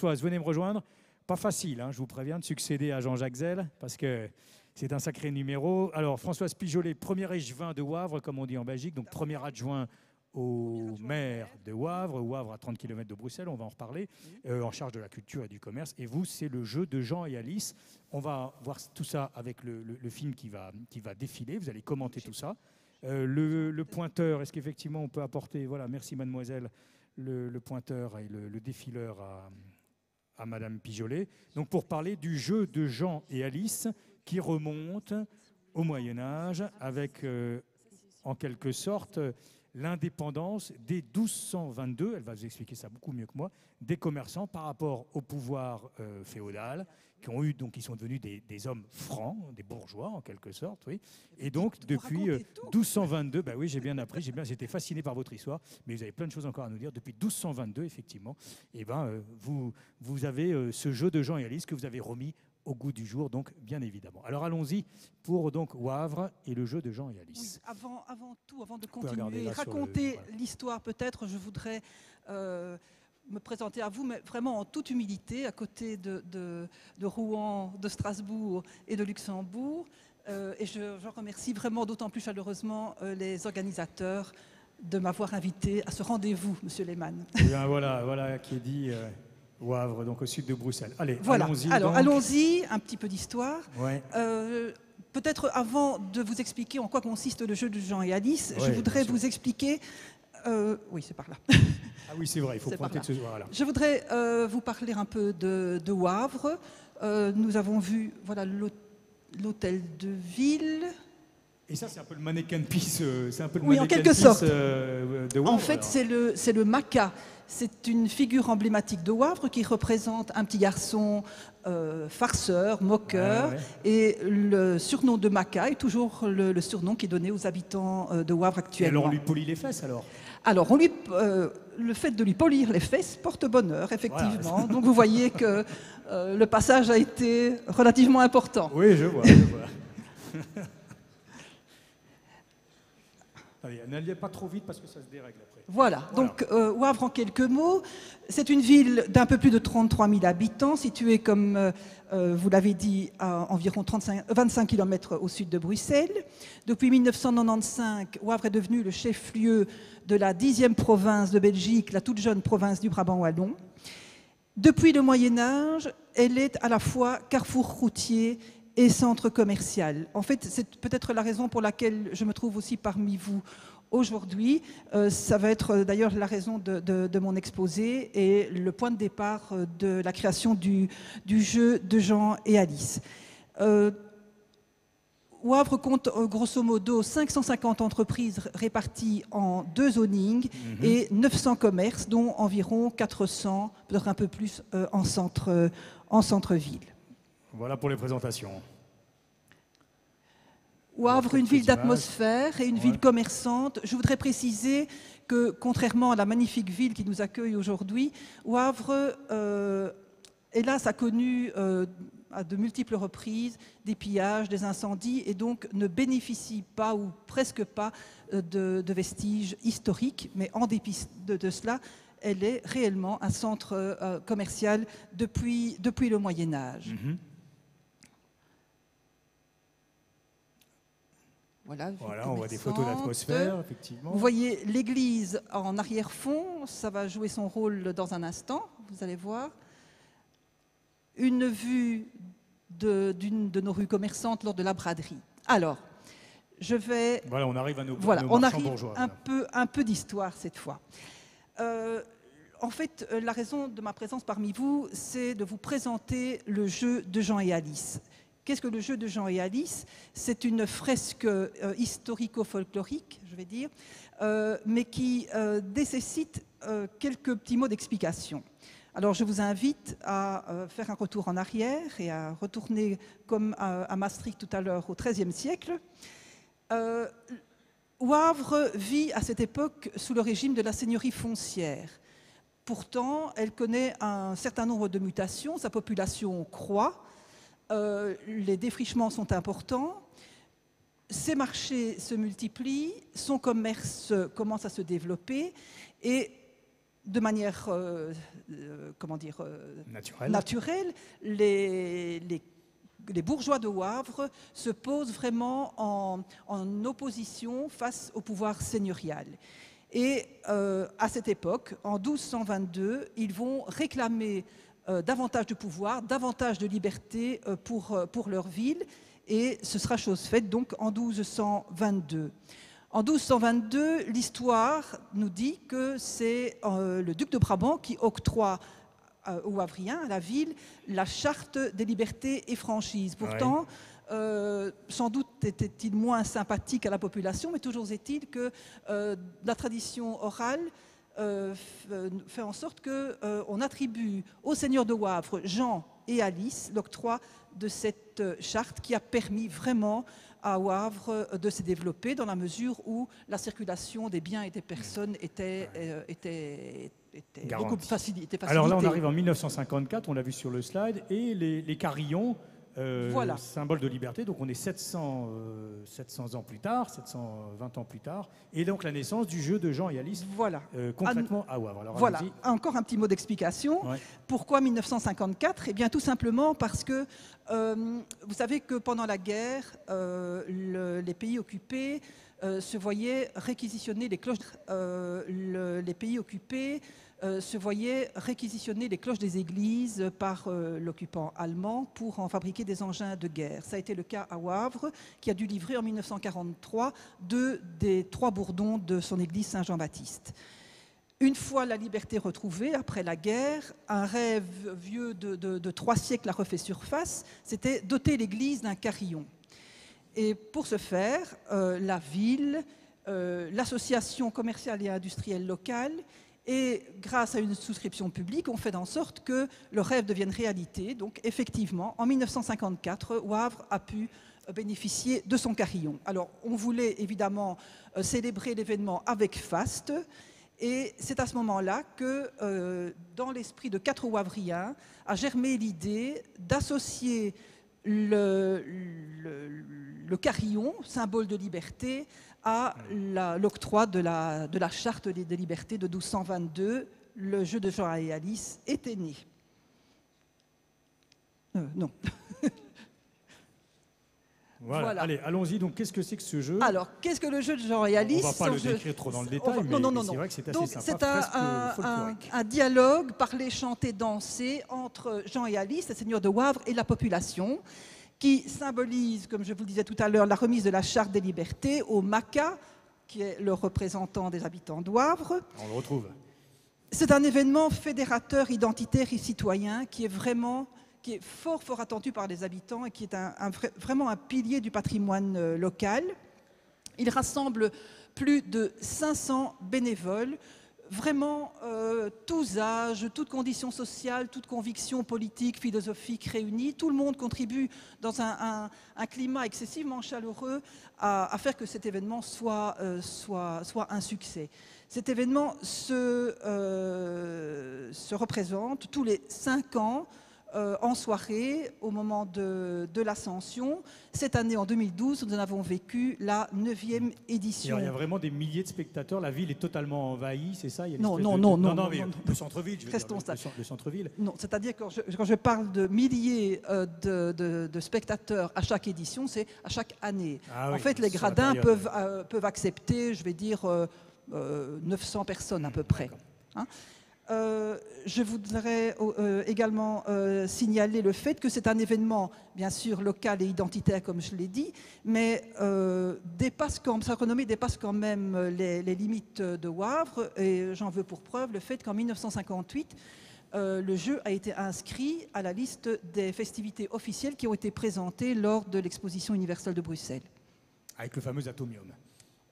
Françoise, venez me rejoindre. Pas facile, hein, je vous préviens, de succéder à Jean-Jacques Zell, parce que c'est un sacré numéro. Alors, Françoise Pijolet, premier échevin de Wavre, comme on dit en Belgique, donc premier adjoint au maire de Wavre. Wavre à 30 km de Bruxelles, on va en reparler, en charge de la culture et du commerce. Et vous, c'est le jeu de Jean et Alice. On va voir tout ça avec le film qui va défiler. Vous allez commenter tout ça. Le pointeur, est-ce qu'effectivement on peut apporter, voilà, merci mademoiselle, le pointeur et le défileur à Madame Pijolet. Donc pour parler du jeu de Jean et Alice qui remonte au Moyen-Âge avec en quelque sorte l'indépendance dès 1222, elle va vous expliquer ça beaucoup mieux que moi, des commerçants par rapport au pouvoir féodal, qui sont devenus des hommes francs, des bourgeois en quelque sorte, oui. Et donc depuis 1222, bah oui, j'ai bien appris, j'étais fasciné par votre histoire, mais vous avez plein de choses encore à nous dire. Depuis 1222, effectivement, et vous avez ce jeu de Jean et Alice que vous avez remis au goût du jour, donc bien évidemment. Alors allons-y pour donc Wavre et le jeu de Jean et Alice. Oui, avant de continuer et raconter l'histoire peut-être, je voudrais me présenter à vous, mais vraiment en toute humilité, à côté de Rouen, de Strasbourg et de Luxembourg. Et je remercie vraiment d'autant plus chaleureusement les organisateurs de m'avoir invité à ce rendez-vous, Monsieur Lehmann. Et bien voilà qui est dit. Wavre, donc au sud de Bruxelles. Allez, voilà. Allons-y. Alors, allons-y, un petit peu d'histoire. Ouais. Peut-être avant de vous expliquer en quoi consiste le jeu de Jean et Alice, je voudrais vous expliquer... oui, c'est par là. Ah oui, c'est vrai, il faut pointer de ce soir-là. Je voudrais vous parler un peu de Wavre. Nous avons vu l'hôtel de ville... Et ça, c'est un peu le mannequin piece, c'est un peu le oui, mannequin en quelque piece sorte. De Wavre. En fait, c'est le maca. C'est une figure emblématique de Wavre qui représente un petit garçon farceur, moqueur. Et le surnom de maca est toujours le surnom qui est donné aux habitants de Wavre actuellement. Et alors, on lui polit les fesses, alors? Alors, le fait de lui polir les fesses porte bonheur, effectivement. Voilà. Donc, vous voyez que le passage a été relativement important. Oui, je vois. Allez, n'allez pas trop vite parce que ça se dérègle après. Voilà. Donc Wavre en quelques mots, c'est une ville d'un peu plus de 33 000 habitants, située comme vous l'avez dit à environ 25 km au sud de Bruxelles. Depuis 1995, Wavre est devenu le chef-lieu de la 10e province de Belgique, la toute jeune province du Brabant wallon. Depuis le Moyen-Âge, elle est à la fois carrefour routier et centre commercial. En fait, c'est peut-être la raison pour laquelle je me trouve aussi parmi vous aujourd'hui. Ça va être d'ailleurs la raison de mon exposé et le point de départ de la création du jeu de Jean et Alice. Wavre compte grosso modo 550 entreprises réparties en 2 zonings et 900 commerces, dont environ 400, peut-être un peu plus, en centre-ville. Voilà pour les présentations. Wavre, une ville d'atmosphère et une ville commerçante. Je voudrais préciser que, contrairement à la magnifique ville qui nous accueille aujourd'hui, Wavre, hélas, a connu à de multiples reprises des pillages, des incendies, et donc ne bénéficie pas, ou presque pas, de vestiges historiques. Mais en dépit de cela, elle est réellement un centre commercial depuis le Moyen-Âge. Voilà, on voit des photos d'atmosphère, effectivement. Vous voyez l'église en arrière-fond, ça va jouer son rôle dans un instant, vous allez voir. Une vue d'une de nos rues commerçantes lors de la braderie. Alors, je vais... Voilà, on arrive à nos on arrive bourgeois. Un peu d'histoire cette fois. En fait, la raison de ma présence parmi vous, c'est de vous présenter le jeu de Jean et Alice. Qu'est-ce que le jeu de Jean et Alice? C'est une fresque historico-folklorique, je vais dire, mais qui nécessite quelques petits mots d'explication. Alors, je vous invite à faire un retour en arrière et à retourner, comme à Maastricht tout à l'heure, au XIIIe siècle. Wavre vit à cette époque sous le régime de la seigneurie foncière. Pourtant, elle connaît un certain nombre de mutations, sa population croît, les défrichements sont importants, ses marchés se multiplient, son commerce commence à se développer et de manière naturelle, les bourgeois de Wavre se posent vraiment en opposition face au pouvoir seigneurial. Et à cette époque, en 1222, ils vont réclamer davantage de pouvoir, davantage de liberté pour leur ville, et ce sera chose faite donc en 1222. En 1222, l'histoire nous dit que c'est le duc de Brabant qui octroie aux Wavriens, à la ville, la charte des libertés et franchises. Pourtant, sans doute était-il moins sympathique à la population, mais toujours est-il que la tradition orale fait en sorte qu'on attribue aux seigneurs de Wavre, Jean et Alice, l'octroi de cette charte qui a permis vraiment à Wavre de se développer dans la mesure où la circulation des biens et des personnes était beaucoup facilitée. Alors là, on arrive en 1954, on l'a vu sur le slide, et les carillons, voilà. symbole de liberté, donc on est 700 ans plus tard, 720 ans plus tard, et donc la naissance du jeu de Jean et Alice, voilà. concrètement à Wavre. Alors, voilà, encore un petit mot d'explication. Ouais. Pourquoi 1954 ? Eh bien tout simplement parce que vous savez que pendant la guerre, les pays occupés se voyaient réquisitionner les cloches. Les pays occupés se voyaient réquisitionner les cloches des églises par l'occupant allemand pour en fabriquer des engins de guerre. Ça a été le cas à Wavre, qui a dû livrer en 1943 2 des 3 bourdons de son église Saint-Jean-Baptiste. Une fois la liberté retrouvée, après la guerre, un rêve vieux de 3 siècles a refait surface, c'était doter l'église d'un carillon. Et pour ce faire, la ville, l'association commerciale et industrielle locale, et grâce à une souscription publique, ont fait en sorte que le rêve devienne réalité. Donc effectivement, en 1954, Wavre a pu bénéficier de son carillon. Alors on voulait évidemment célébrer l'événement avec faste, et c'est à ce moment-là que, dans l'esprit de 4 Wavriens, a germé l'idée d'associer le carillon, symbole de liberté, à l'octroi de la charte des libertés de 1222. Le jeu de Jean et Alice était né. Non. Voilà. Allez, allons-y. Donc, qu'est-ce que c'est que ce jeu ? Alors, qu'est-ce que le jeu de Jean et Alice ? On ne va pas le décrire trop dans le détail, mais c'est vrai que c'est assez Donc, sympa, c'est un dialogue parlé, chanté, dansé entre Jean et Alice, les seigneurs de Wavre, et la population, qui symbolise, comme je vous le disais tout à l'heure, la remise de la charte des libertés au Maca, qui est le représentant des habitants de Wavre. On le retrouve. C'est un événement fédérateur, identitaire et citoyen qui est fort, fort attendu par les habitants et qui est vraiment un pilier du patrimoine local. Il rassemble plus de 500 bénévoles, vraiment tous âges, toutes conditions sociales, toutes convictions politiques, philosophiques réunies. Tout le monde contribue dans un climat excessivement chaleureux à faire que cet événement soit un succès. Cet événement se représente tous les 5 ans en soirée au moment de l'Ascension. Cette année, en 2012, nous en avons vécu la 9e édition. Il y a vraiment des milliers de spectateurs. La ville est totalement envahie, c'est ça ? Non, le centre-ville, je veux Restons dire, le centre-ville. Non, c'est-à-dire que quand je parle de milliers de spectateurs à chaque édition, c'est à chaque année. En fait, les gradins peuvent accepter, je vais dire, 900 personnes à peu près. Hein ? Je voudrais également signaler le fait que c'est un événement, bien sûr, local et identitaire, comme je l'ai dit, mais sa renommée dépasse quand même les limites de Wavre, et j'en veux pour preuve le fait qu'en 1958, le jeu a été inscrit à la liste des festivités officielles qui ont été présentées lors de l'exposition universelle de Bruxelles. Avec le fameux atomium.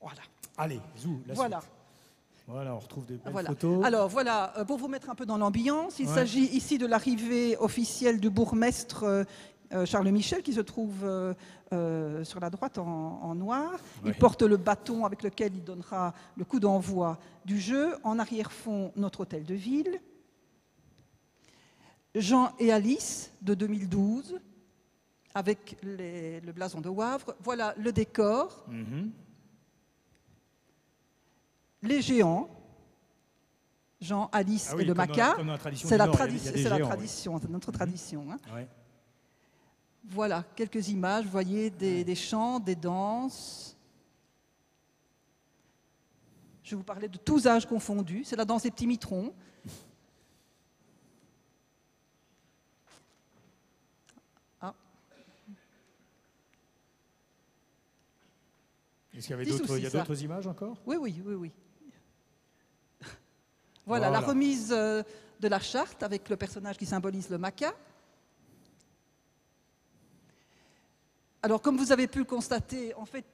Voilà. Allez, zou, la voilà. suite. Voilà, on retrouve des belles photos. Alors voilà, pour vous mettre un peu dans l'ambiance, il s'agit ici de l'arrivée officielle du bourgmestre Charles Michel, qui se trouve sur la droite en noir. Il porte le bâton avec lequel il donnera le coup d'envoi du jeu. En arrière-fond, notre hôtel de ville. Jean et Alice de 2012, avec le blason de Wavre. Voilà le décor. Les géants, Jean, Alice Ah oui, et le comme maca. comme dans la tradition C'est du la, Nord, il y a des c'est la géants, tradition, c'est notre tradition. Hein. ouais. Voilà, quelques images, vous voyez, des chants, des danses. Je vous parlais de tous âges confondus. C'est la danse des petits mitrons. Ah. Est-ce qu'il y avait Petit d'autres, souci, il y a ça. d'autres images encore? Oui, oui, oui, oui. Voilà. Voilà, la remise de la charte avec le personnage qui symbolise le maca. Alors, comme vous avez pu le constater, en fait,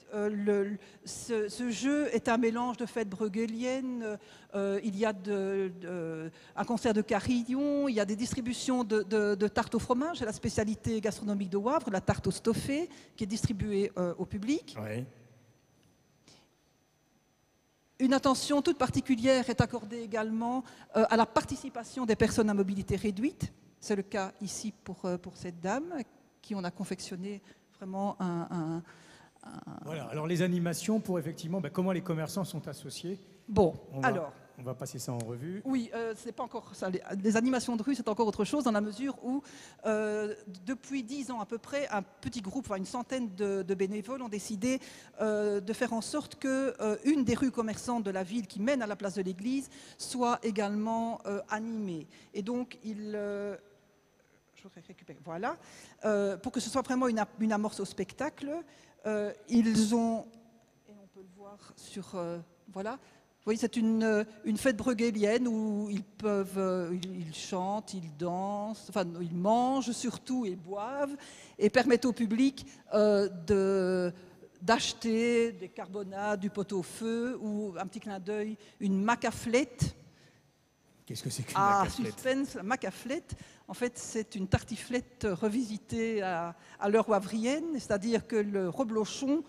ce jeu est un mélange de fêtes bruegéliennes. Il y a un concert de carillon, il y a des distributions de tartes au fromage, c'est la spécialité gastronomique de Wavre, la tarte au stoffé, qui est distribuée au public. Ouais. Une attention toute particulière est accordée également à la participation des personnes à mobilité réduite. C'est le cas ici pour cette dame, qui on a confectionné vraiment Voilà, alors les animations pour effectivement, comment les commerçants sont associés. Bon, On va passer ça en revue. Oui, c'est pas encore ça. Les animations de rue, c'est encore autre chose dans la mesure où, depuis 10 ans à peu près, un petit groupe, enfin une centaine de bénévoles ont décidé de faire en sorte qu'une des rues commerçantes de la ville qui mène à la place de l'église soit également animée. Et donc, je récupère, voilà, pour que ce soit vraiment une amorce au spectacle, ils ont, et on peut le voir sur, voilà. Vous voyez, c'est une fête bruegélienne où ils chantent, ils dansent, enfin ils mangent surtout et boivent et permettent au public d'acheter des carbonades, du pot-au-feu ou un petit clin d'œil, une macaflette. Qu'est-ce que c'est qu'une macaflette? macaflette? La macaflette, en fait, c'est une tartiflette revisitée à l'heure wavrienne, c'est-à-dire que le reblochon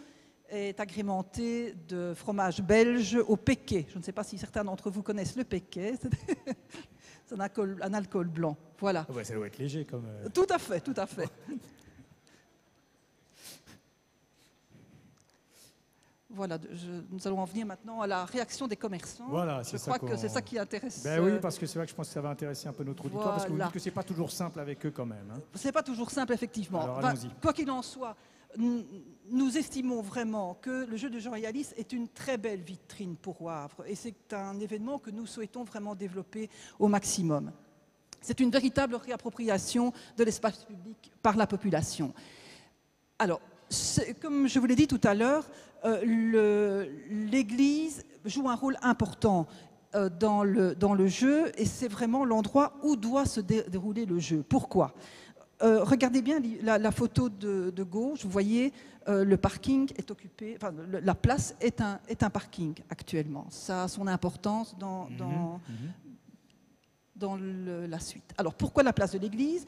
est agrémenté de fromage belge au Péquet. Je ne sais pas si certains d'entre vous connaissent le Péquet. C'est un alcool blanc. Voilà. Oh bah, ça doit être léger comme... Tout à fait, tout à fait. Voilà, nous allons en venir maintenant à la réaction des commerçants. Voilà, je crois que c'est ça qui intéresse. Oui, parce que c'est vrai que je pense que ça va intéresser un peu notre auditoire, parce que vous dites que c'est pas toujours simple avec eux quand même. Hein. C'est pas toujours simple, effectivement. Alors, allons-y. Quoi qu'il en soit, nous estimons vraiment que le jeu de Jean et Alice est une très belle vitrine pour Wavre, et c'est un événement que nous souhaitons vraiment développer au maximum. C'est une véritable réappropriation de l'espace public par la population. Alors, comme je vous l'ai dit tout à l'heure, l'Église joue un rôle important dans le jeu, et c'est vraiment l'endroit où doit se dérouler le jeu. Pourquoi ? Regardez bien la photo de gauche, vous voyez, le parking est occupé, enfin, la place est un parking actuellement. Ça a son importance dans la suite. Alors, pourquoi la place de l'Église ?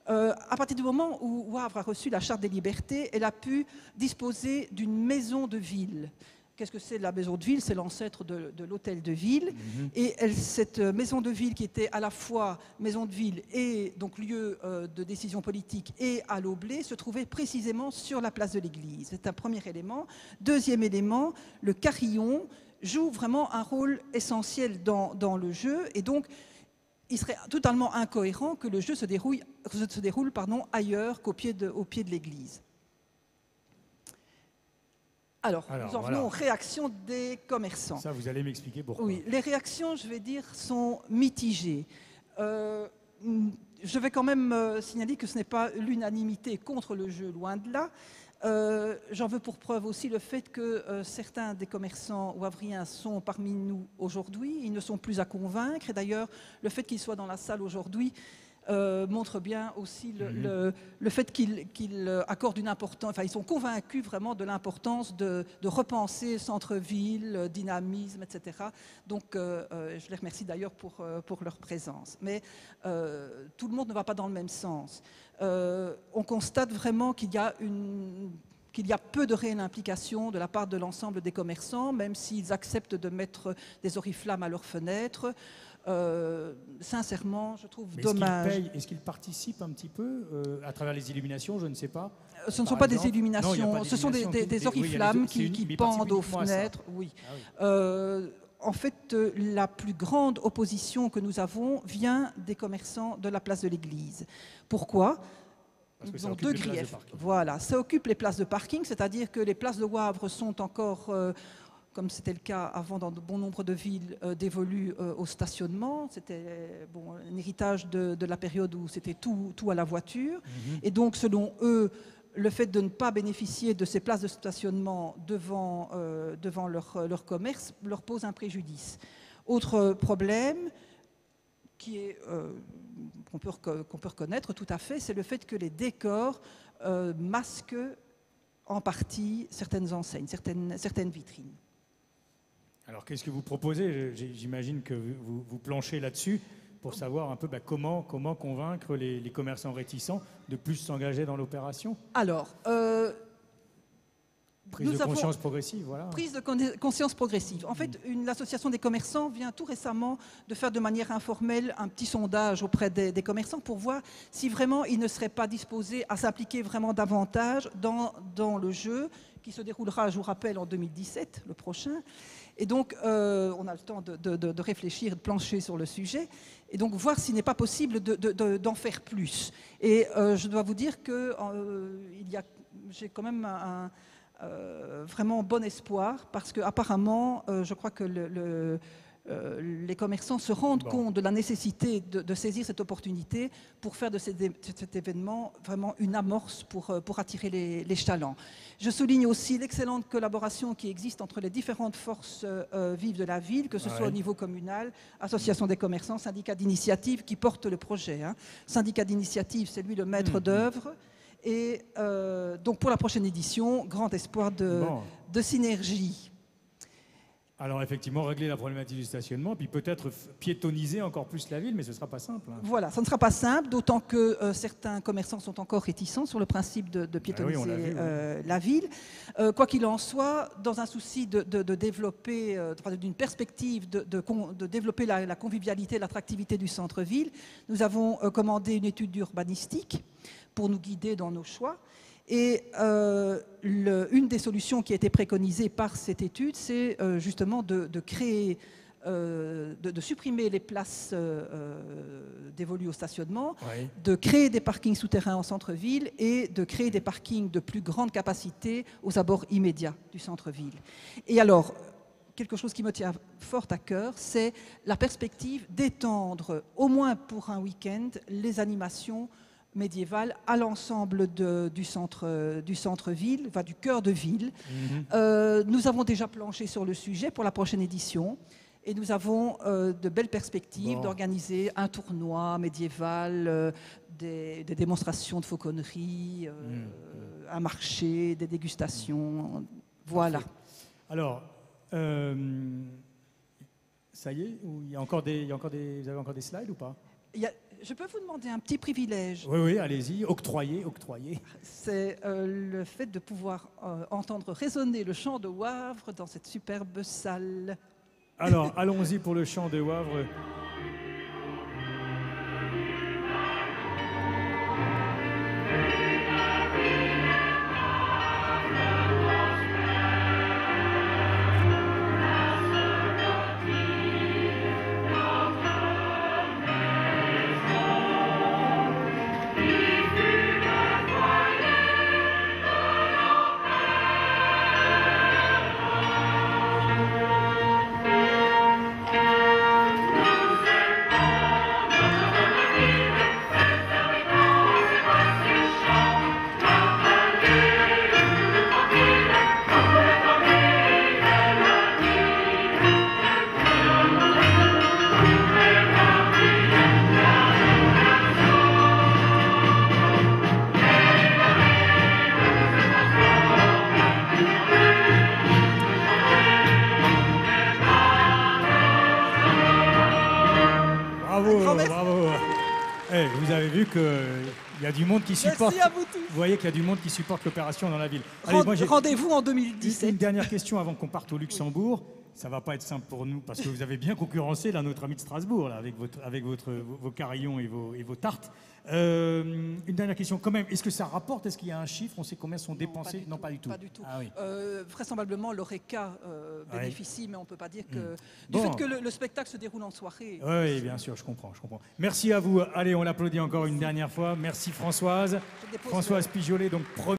À partir du moment où Wavre a reçu la Charte des libertés, elle a pu disposer d'une maison de ville. Qu'est-ce que c'est la maison de ville? C'est l'ancêtre de l'hôtel de ville. Et cette maison de ville, qui était à la fois maison de ville et donc lieu de décision politique et à l'oblé, se trouvait précisément sur la place de l'église. C'est un premier élément. Deuxième élément, le carillon joue vraiment un rôle essentiel dans le jeu, et donc il serait totalement incohérent que le jeu se déroule ailleurs qu'au pied de l'église. Alors, nous en venons aux réactions des commerçants. Ça, vous allez m'expliquer pourquoi. Oui, les réactions, je vais dire, sont mitigées. Je vais quand même signaler que ce n'est pas l'unanimité contre le jeu, loin de là. J'en veux pour preuve aussi le fait que certains des commerçants wavriens sont parmi nous aujourd'hui. Ils ne sont plus à convaincre. Et d'ailleurs, le fait qu'ils soient dans la salle aujourd'hui montre bien aussi le fait qu'ils accordent une importance, enfin ils sont convaincus vraiment de l'importance de repenser centre-ville, dynamisme, etc. Donc je les remercie d'ailleurs pour leur présence. Mais tout le monde ne va pas dans le même sens. On constate vraiment qu'il y a peu de réelle implication de la part de l'ensemble des commerçants, même s'ils acceptent de mettre des oriflammes à leurs fenêtres. Sincèrement, je trouve dommage. Est-ce qu'ils participent un petit peu à travers les illuminations? Je ne sais pas. Ce ne sont pas des illuminations, ce sont des oriflammes qui pendent aux fenêtres. Oui. en fait, la plus grande opposition que nous avons vient des commerçants de la place de l'Église. Pourquoi ? Parce que Ils ça ont occupe deux les places de griefs. parking. Voilà, ça occupe les places de parking, c'est-à-dire que les places de Wavre sont encore, comme c'était le cas avant dans de bon nombre de villes, dévolues au stationnement. C'était un héritage de la période où c'était tout à la voiture. Et donc, selon eux, le fait de ne pas bénéficier de ces places de stationnement devant leur commerce leur pose un préjudice. Autre problème qui est, qu'on peut reconnaître tout à fait, c'est le fait que les décors masquent en partie certaines enseignes, certaines vitrines. Alors, qu'est-ce que vous proposez? J'imagine que vous planchez là-dessus pour savoir un peu comment convaincre les commerçants réticents de plus s'engager dans l'opération. Alors, prise de conscience progressive, voilà. Prise de conscience progressive. En fait, l'association des commerçants vient tout récemment de faire de manière informelle un petit sondage auprès des commerçants pour voir si vraiment ils ne seraient pas disposés à s'impliquer vraiment davantage dans le jeu qui se déroulera, je vous rappelle, en 2017, le prochain. Et donc, on a le temps de réfléchir, de plancher sur le sujet, et donc voir s'il n'est pas possible d'en faire plus. Et je dois vous dire que j'ai quand même vraiment bon espoir, parce qu'apparemment, je crois que les commerçants se rendent compte de la nécessité de saisir cette opportunité pour faire de cet événement vraiment une amorce pour attirer les chalands. Je souligne aussi l'excellente collaboration qui existe entre les différentes forces vives de la ville, que ce soit au niveau communal, association des commerçants, syndicat d'initiative qui porte le projet. Syndicat d'initiative, c'est lui le maître d'œuvre. Et donc pour la prochaine édition, grand espoir de synergie. Alors effectivement, régler la problématique du stationnement, puis peut-être piétoniser encore plus la ville, mais ce ne sera pas simple. Voilà, ça ne sera pas simple, d'autant que certains commerçants sont encore réticents sur le principe de piétoniser la ville. Quoi qu'il en soit, dans un souci de développer, d'une perspective de développer la convivialité et l'attractivité du centre-ville, nous avons commandé une étude urbanistique pour nous guider dans nos choix. Et une des solutions qui a été préconisée par cette étude, c'est justement de créer, de supprimer les places dévolues au stationnement, de créer des parkings souterrains en centre-ville et de créer des parkings de plus grande capacité aux abords immédiats du centre-ville. Et alors, quelque chose qui me tient fort à cœur, c'est la perspective d'étendre, au moins pour un week-end, les animations médiévale à l'ensemble du centre-ville, enfin, du cœur de ville. Nous avons déjà planché sur le sujet pour la prochaine édition et nous avons de belles perspectives d'organiser un tournoi médiéval, des démonstrations de fauconnerie, un marché, des dégustations. Voilà. Parfait. Alors, ça y est, vous avez encore des slides ou pas? Je peux vous demander un petit privilège? Oui, allez-y, octroyez. C'est le fait de pouvoir entendre résonner le chant de Wavre dans cette superbe salle. Alors, allons-y pour le chant de Wavre. Bravo. Vous avez vu qu'il y a du monde qui supporte. Merci à vous tous. Vous voyez qu'il y a du monde qui supporte l'opération dans la ville. Rendez-vous en 2017. Une dernière question avant qu'on parte au Luxembourg. ça va pas être simple pour nous, parce que vous avez bien concurrencé là, notre ami de Strasbourg, là, avec vos carillons et vos tartes. Une dernière question quand même, est-ce que ça rapporte? Est-ce qu'il y a un chiffre? On sait combien sont dépensés? Non, pas du tout. Pas du tout. Ah, oui. Vraisemblablement, l'ORECA bénéficie, mais on ne peut pas dire que... Du Bon. fait que le spectacle se déroule en soirée. Oui, bien sûr, je comprends. Merci à vous. Allez, on l'applaudit encore une dernière fois. Merci Françoise. Françoise Pijolet, donc